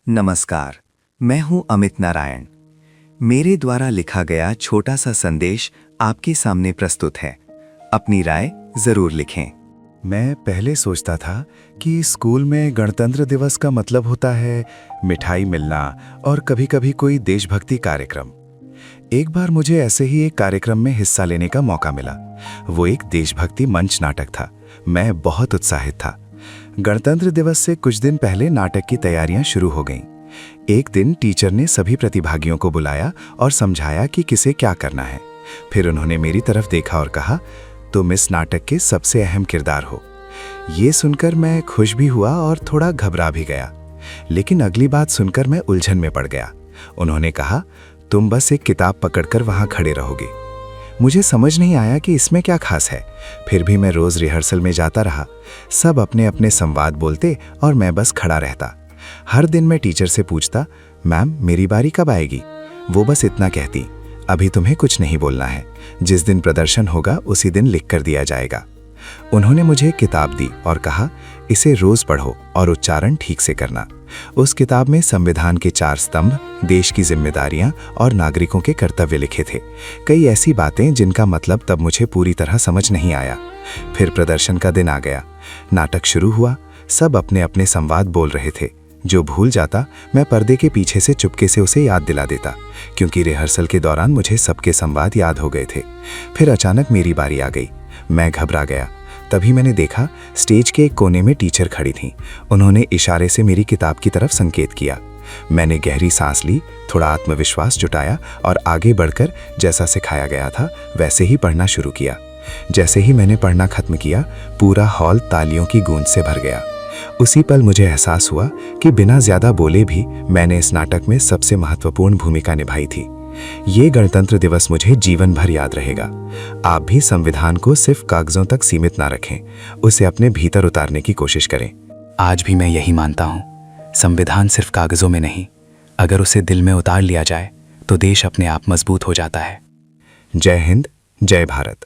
नमस्कार, मैं हूं अमित नारायण। मेरे द्वारा लिखा गया छोटा सा संदेश आपके सामने प्रस्तुत है। अपनी राय जरूर लिखें। मैं पहले सोचता था कि स्कूल में गणतंत्र दिवस का मतलब होता है मिठाई मिलना और कभी-कभी कोई देशभक्ति कार्यक्रम। एक बार मुझे ऐसे ही एक कार्यक्रम में हिस्सा लेने का मौका मिला। वो एक देशभक्ति मंच नाटक था। मैं बहुत उत्साहित था। गणतंत्र दिवस से कुछ दिन पहले नाटक की तैयारियां शुरू हो गईं। एक दिन टीचर ने सभी प्रतिभागियों को बुलाया और समझाया कि किसे क्या करना है। फिर उन्होंने मेरी तरफ देखा और कहा, तुम इस नाटक के सबसे अहम किरदार हो। ये सुनकर मैं खुश भी हुआ और थोड़ा घबरा भी गया। लेकिन अगली बात सुनकर मैं उलझन में पड़ गया। उन्होंने कहा, तुम बस एक किताब पकड़कर वहां खड़े रहोगे। मुझे समझ नहीं आया कि इसमें क्या खास है। फिर भी मैं रोज रिहर्सल में जाता रहा। सब अपने अपने संवाद बोलते और मैं बस खड़ा रहता। हर दिन मैं टीचर से पूछता, मैम मेरी बारी कब आएगी? वो बस इतना कहती, अभी तुम्हें कुछ नहीं बोलना है। जिस दिन प्रदर्शन होगा उसी दिन लिख कर दिया जाएगा। उन्होंने मुझे किताब दी और कहा, इसे रोज पढ़ो और उच्चारण ठीक से करना। उस किताब में संविधान के 4 स्तंभ, देश की जिम्मेदारियां और नागरिकों के कर्तव्य लिखे थे। कई ऐसी बातें जिनका मतलब तब मुझे पूरी तरह समझ नहीं आया। फिर प्रदर्शन का दिन आ गया। नाटक शुरू हुआ। सब अपने अपने संवाद बोल रहे थे। जो भूल जाता मैं पर्दे के पीछे से चुपके से उसे याद दिला देता, क्योंकि रिहर्सल के दौरान मुझे सबके संवाद याद हो गए थे। फिर अचानक मेरी बारी आ गई। मैं घबरा गया। तभी मैंने देखा स्टेज के एक कोने में टीचर खड़ी थीं। उन्होंने इशारे से मेरी किताब की तरफ संकेत किया। मैंने गहरी सांस ली, थोड़ा आत्मविश्वास जुटाया और आगे बढ़कर जैसा सिखाया गया था वैसे ही पढ़ना शुरू किया। जैसे ही मैंने पढ़ना खत्म किया, पूरा हॉल तालियों की गूंज से भर गया। उसी पल मुझे एहसास हुआ कि बिना ज्यादा बोले भी मैंने इस नाटक में सबसे महत्वपूर्ण भूमिका निभाई थी। ये गणतंत्र दिवस मुझे जीवन भर याद रहेगा। आप भी संविधान को सिर्फ कागजों तक सीमित ना रखें, उसे अपने भीतर उतारने की कोशिश करें। आज भी मैं यही मानता हूँ, संविधान सिर्फ कागजों में नहीं, अगर उसे दिल में उतार लिया जाए तो देश अपने आप मजबूत हो जाता है। जय हिंद, जय भारत।